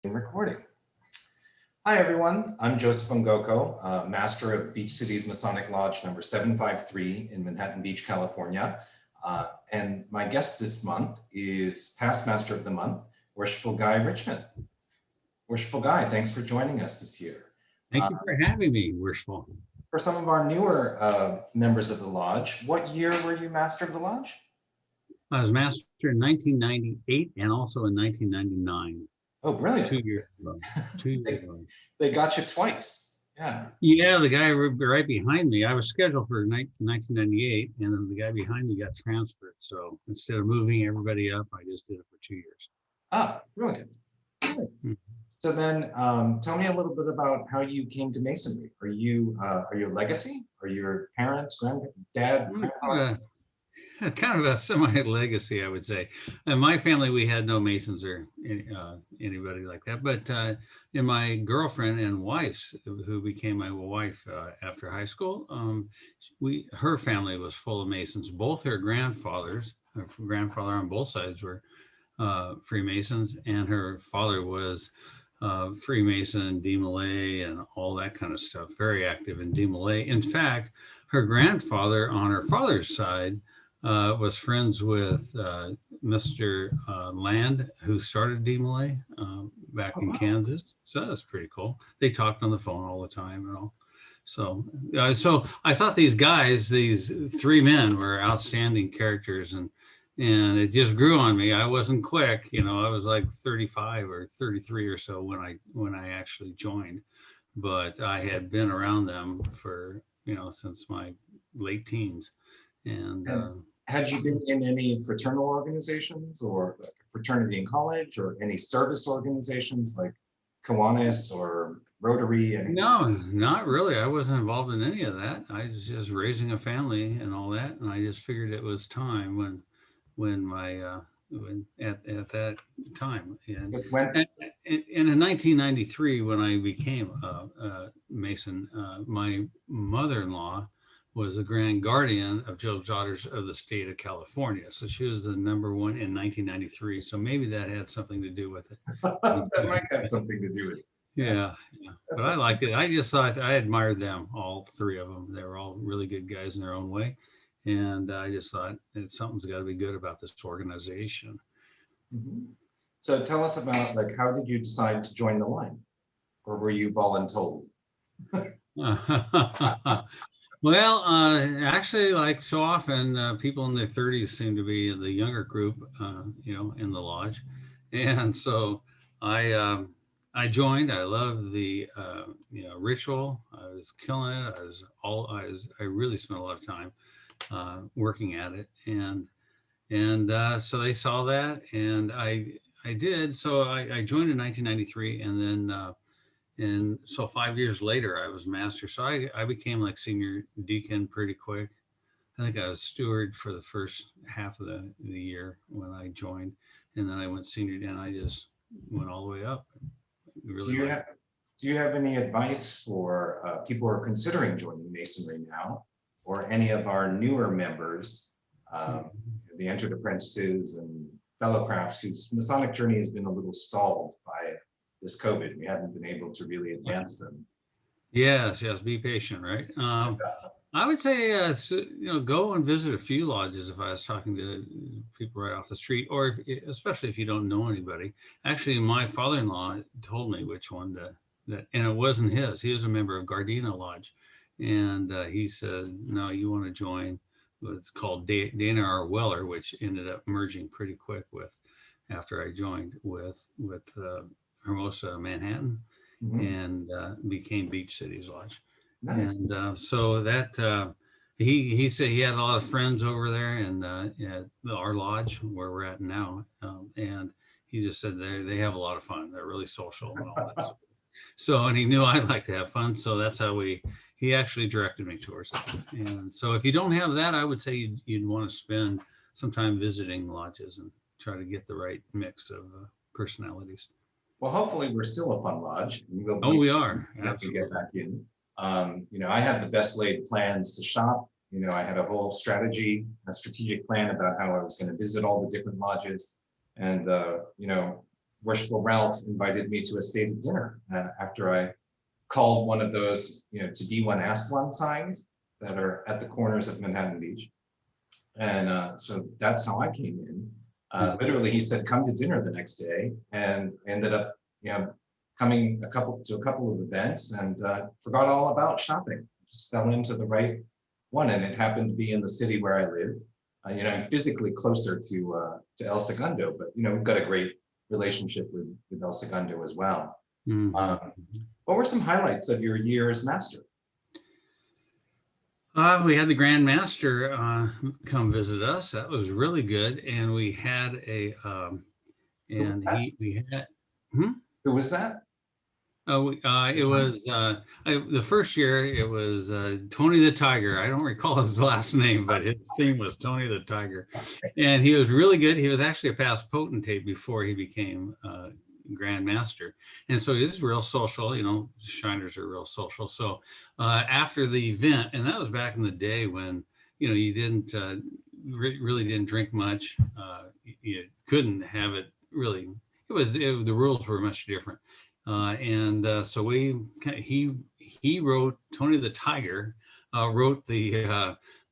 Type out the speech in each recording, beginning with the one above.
Recording. Hi, everyone. I'm Joseph Ungoco, Master of Beach Cities Masonic Lodge number 753 in Manhattan Beach, California. And my guest this month is Past Master of the Month, Worshipful Guy Richmond. Worshipful Guy, thanks for joining us this year. Thank you for having me, Worshipful. For some of our newer members of the Lodge, what year were you Master of the Lodge? I was Master in 1998 and also in 1999. Oh, brilliant. 2 years ago. 2 years ago. They got you twice. Yeah. Yeah, the guy right behind me, I was scheduled for 1998, and then the guy behind me got transferred. So instead of moving everybody up, I just did it for 2 years. Ah, brilliant. So then tell me a little bit about how you came to Masonry. Are you a legacy? Are your parents, dad, grandpa? Kind of a semi-legacy, I would say. In my family, we had no Masons or anybody like that. But in my girlfriend and wife's, who became my wife after high school, her family was full of Masons. Both her grandfather on both sides were Freemasons, and her father was Freemason and DeMolay and all that kind of stuff. Very active in DeMolay. In fact, her grandfather on her father's side was friends with Mr. Land, who started DeMolay back in Kansas. So that's pretty cool. They talked on the phone all the time and all. So I thought these guys, these three men, were outstanding characters, and it just grew on me. I wasn't quick, I was like 35 or 33 or so when I actually joined, but I had been around them for since my late teens. And had you been in any fraternal organizations or like fraternity in college or any service organizations like Kiwanis or Rotary? No, not really. I wasn't involved in any of that. I was just raising a family and all that, and I just figured it was time when at that time. And in 1993, when I became a Mason, my mother-in-law was the grand guardian of Job's Daughters of the state of California. So she was the number one in 1993. So maybe that had something to do with it. That might have something to do with it. Yeah. But I liked it. I just thought I admired them, all three of them. They were all really good guys in their own way. And I just thought something's got to be good about this organization. Mm-hmm. So tell us about, how did you decide to join the line? Or were you voluntold? Well, actually, like so often, people in their 30s seem to be the younger group, in the lodge. And so I joined. I loved the, ritual. I was killing it. I really spent a lot of time working at it. And so they saw that, and I did. So I joined in 1993, and then and so 5 years later, I was master. So I became like senior deacon pretty quick. I think I was steward for the first half of the year when I joined. And then I went senior, and I just went all the way up. Really do you have any advice for people who are considering joining Masonry now, or any of our newer members, the entered apprentices and fellow crafts whose Masonic journey has been a little stalled by this COVID? We haven't been able to really advance them. Yes, be patient, right? I would say, go and visit a few lodges if I was talking to people right off the street, or especially if you don't know anybody. Actually, my father-in-law told me which one and it wasn't his. He was a member of Gardena Lodge, and he said, "No, you want to join what's called Dana R. Weller," which ended up merging pretty quick after I joined with Hermosa Manhattan, and became Beach Cities Lodge. Nice. And so that he said he had a lot of friends over there and at our lodge where we're at now, and he just said they have a lot of fun. They're really social and all that. So, and he knew I'd like to have fun, so that's how he actually directed me towards it. And so if you don't have that, I would say you'd want to spend some time visiting lodges and try to get the right mix of personalities. Well, hopefully we're still a fun lodge. We are. Absolutely. Get back in. I had the best laid plans to shop. I had a whole strategic plan about how I was going to visit all the different lodges. And, Worshipful Ralph invited me to a stated dinner after I called one of those, to be one, ask one signs that are at the corners of Manhattan Beach. And so that's how I came in. Literally, he said, come to dinner the next day, and ended up, coming to a couple of events, and forgot all about shopping. Just fell into the right one, and it happened to be in the city where I live. I'm physically closer to El Segundo, but we've got a great relationship with El Segundo as well. Mhm. What were some highlights of your year as master? We had the Grand Master come visit us. That was really good, and we had we had. Hmm? Who was that? Oh, it was the first year. It was Tony the Tiger. I don't recall his last name, but his theme was Tony the Tiger, and he was really good. He was actually a past potentate before he became Grand Master, and so he's real social. Shriners are real social. So after the event, and that was back in the day when you didn't really didn't drink much. You couldn't have it really. The rules were much different. So he wrote, Tony the Tiger wrote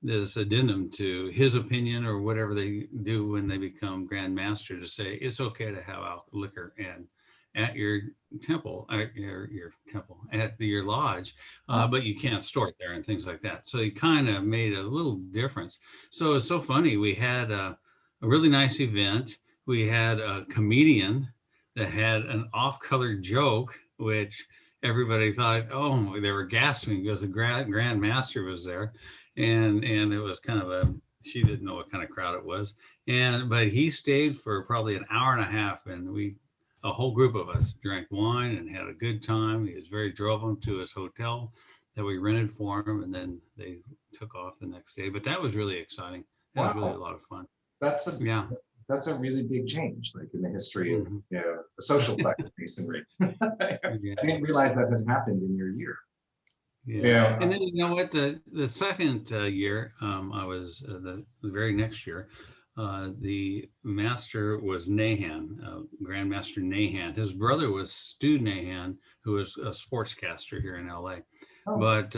this addendum to his opinion, or whatever they do when they become Grand Master, to say it's okay to have liquor and at your temple, at your temple, at your lodge, but you can't store it there and things like that. So he kind of made a little difference. So it's so funny. We had a really nice event. We had a comedian that had an off-color joke, which everybody thought, oh, they were gasping because the Grand Master was there, and it was kind of she didn't know what kind of crowd it was, but he stayed for probably an hour and a half, and a whole group of us drank wine and had a good time. Drove him to his hotel that we rented for him, and then they took off the next day. But that was really exciting. That was really a lot of fun. That's a really big change, like in the history of the social side of Masonry. I didn't realize that had happened in your year. Yeah. And then what, the second year, I was the very next year, the master was Nahan, Grand Master Nahan. His brother was Stu Nahan, who was a sportscaster here in LA. Oh. But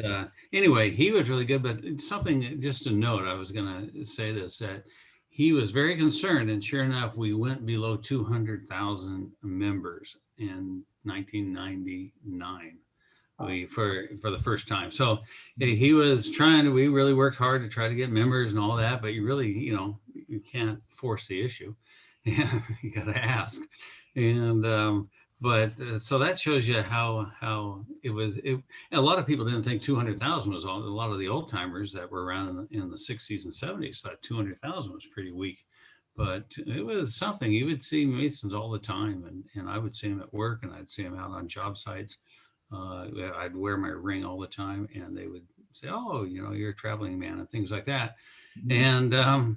anyway, he was really good. But something just to note, I was going to say this, that he was very concerned, and sure enough, we went below 200,000 members in 1999. For the first time. So he was we really worked hard to try to get members and all that, but you really, you can't force the issue. You got to ask. And, so that shows you how it was. A lot of people didn't think 200,000 was all. A lot of the old timers that were around in the 60s and 70s thought 200,000 was pretty weak, but it was something. You would see Masons all the time, and I would see them at work, and I'd see them out on job sites. I'd wear my ring all the time, and they would say, "Oh, you're a traveling man," and things like that. Mm-hmm.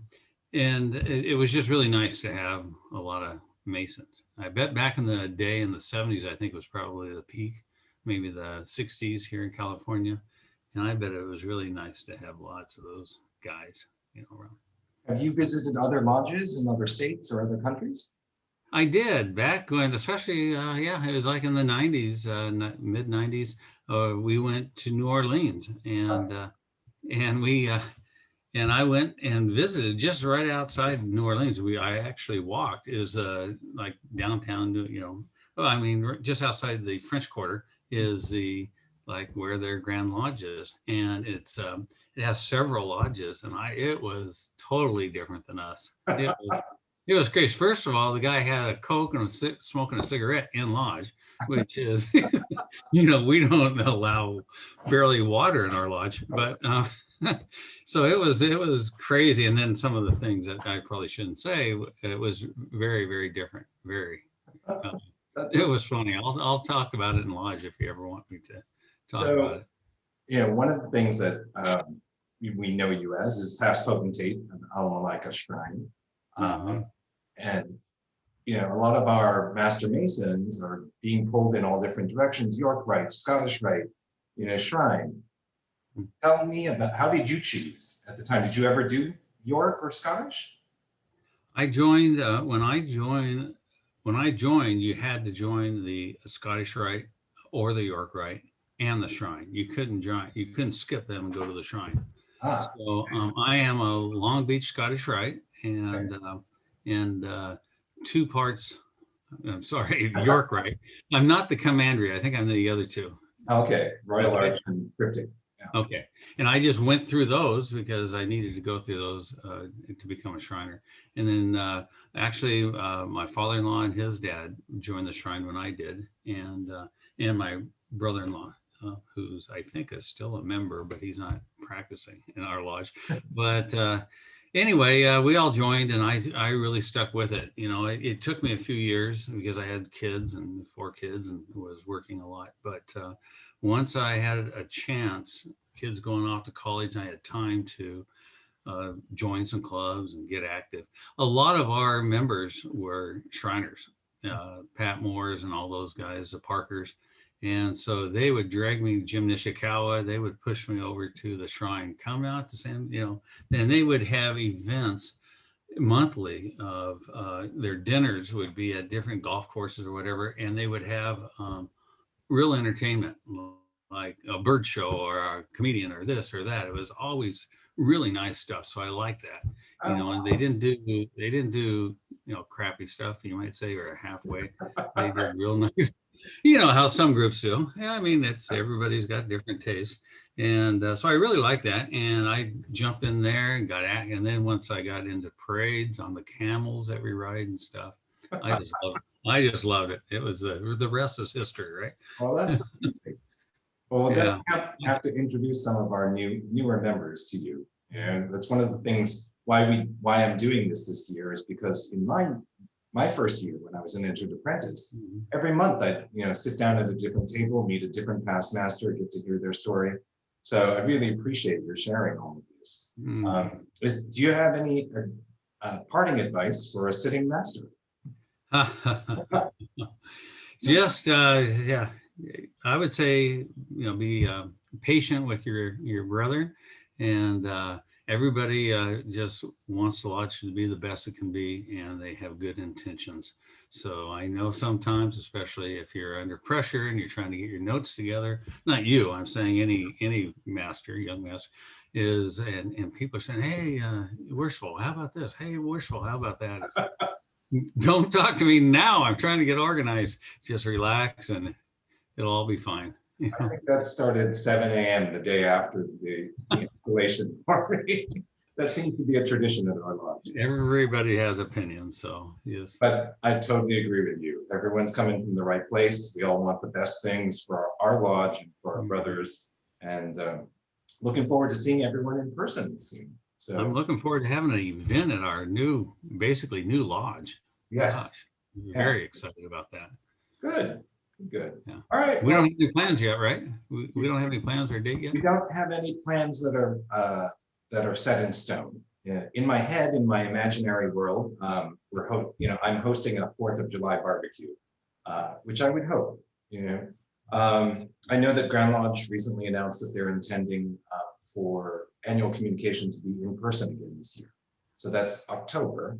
And it was just really nice to have a lot of Masons. I bet back in the day in the 70s, I think it was probably the peak, maybe the 60s here in California, and I bet it was really nice to have lots of those guys, around. Have you visited other lodges in other states or other countries? I did back when, especially, it was like in the 90s, mid 90s. We went to New Orleans, and I went and visited just right outside New Orleans. I actually walked. Is like downtown, just outside the French Quarter is where their Grand Lodge is, and it has several lodges, and it was totally different than us. It was crazy. First of all, the guy had a Coke and was smoking a cigarette in lodge, which is, we don't allow barely water in our lodge. But so it was crazy. And then some of the things that I probably shouldn't say, it was very, very different. Very. It was funny. I'll talk about it in lodge if you ever want me to talk about it. One of the things that we know you as is past potentate of Alma Laika Shrine. And a lot of our Master Masons are being pulled in all different directions: York Rite, Scottish Rite, Shrine. Tell me about, how did you choose at the time? Did you ever do York or Scottish? I joined when I joined when I joined, you had to join the Scottish Rite or the York Rite and the Shrine. You couldn't join, you couldn't skip them and go to the Shrine. Ah, So I am a Long Beach Scottish Rite okay. and 2 parts. I'm sorry, York Rite. I'm not the Commandry. I think I'm the other two. Okay, Royal Okay. Arch and Cryptic. Yeah. Okay. And I just went through those because I needed to go through those to become a Shriner. And then actually, my father-in-law and his dad joined the Shrine when I did, and my brother-in-law, who's I think is still a member, but he's not practicing in our lodge. But anyway, we all joined, and I really stuck with it. You know, it took me a few years because I had kids and 4 kids and was working a lot, but once I had a chance, kids going off to college, I had time to join some clubs and get active. A lot of our members were Shriners, Pat Moores and all those guys, the Parkers. And so they would drag me to Jim Nishikawa. They would push me over to the Shrine, come out to San, you know, and they would have events monthly of their dinners would be at different golf courses or whatever. And they would have real entertainment, like a bird show or a comedian or this or that. It was always really nice stuff. So I like that, you know, and they didn't do, you know, crappy stuff, you might say, or halfway. They did real nice, you know, how some groups do. Yeah, I mean, it's everybody's got different tastes. And so I really like that. And I jumped in there and got at, and then once I got into parades on the camels that we ride and stuff, I just loved it. I just loved it. It was the rest is history, right? Well, that's amazing. Well, we'll Yeah. definitely have to introduce some of our newer members to you. And that's one of the things why I'm doing this year is because in my first year when I was an entered apprentice, every month I'd sit down at a different table, meet a different past master, get to hear their story. So I really appreciate your sharing all of this. Do you have any parting advice for a sitting master? Just yeah, I would say, be patient with your brother, and everybody just wants the lodge to be the best it can be, and they have good intentions. So I know sometimes, especially if you're under pressure and you're trying to get your notes together, not you, I'm saying any master, young master, and people are saying, hey, Worshipful, how about this? Hey, Worshipful, how about that? It's, don't talk to me now. I'm trying to get organized. Just relax and it'll all be fine. I think that started 7 a.m. the day after the installation party. That seems to be a tradition at our lodge. Everybody has opinions, so yes. But I totally agree with you. Everyone's coming from the right place. We all want the best things for our lodge and for our brothers. And looking forward to seeing everyone in person soon. So I'm looking forward to having an event at our basically new lodge. Yes. Gosh, very excited about that. Good. Good. Yeah. All right. We don't have any plans yet, right? We don't have any plans or date yet? We don't have any plans that are set in stone. In my head, in my imaginary world, I'm hosting a 4th of July barbecue, which I would hope. I know that Grand Lodge recently announced that they're intending for annual communication to be in person again this year. So that's October.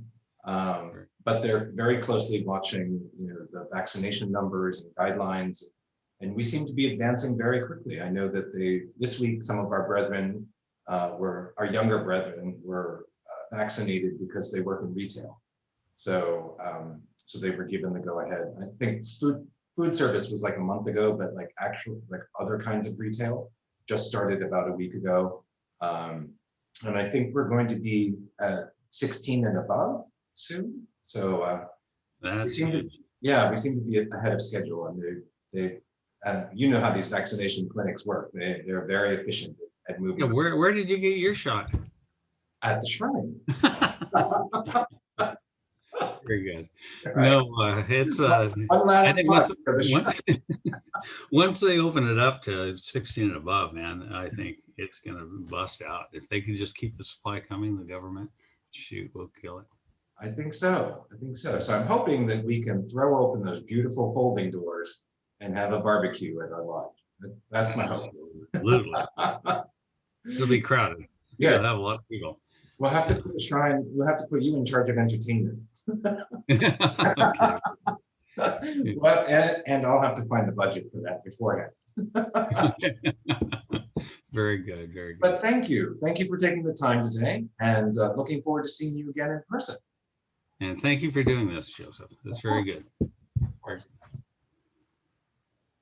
But they're very closely watching the vaccination numbers and guidelines. And we seem to be advancing very quickly. I know that this week, some of our brethren our younger brethren were vaccinated because they work in retail. So they were given the go ahead. I think food service was like a month ago, but like other kinds of retail just started about a week ago. And I think we're going to be at 16 and above soon. So that's we seem to be ahead of schedule, and they you know how these vaccination clinics work. They're very efficient at moving. Yeah, where did you get your shot? At the Shrine. Very good. Right. No, it's one last once they open it up to 16 and above, man, I think it's gonna bust out. If they can just keep the supply coming, the government, will kill it. I think so. So I'm hoping that we can throw open those beautiful folding doors and have a barbecue at our lodge. That's my hope. Absolutely. It'll be crowded. Yeah. You'll have a lot of people. We'll have to put a shrine, we'll have to put you in charge of entertainment. Okay. Well, and I'll have to find the budget for that beforehand. Very good, very good. But thank you. Thank you for taking the time today, and looking forward to seeing you again in person. And thank you for doing this, Joseph. That's very good. Of course.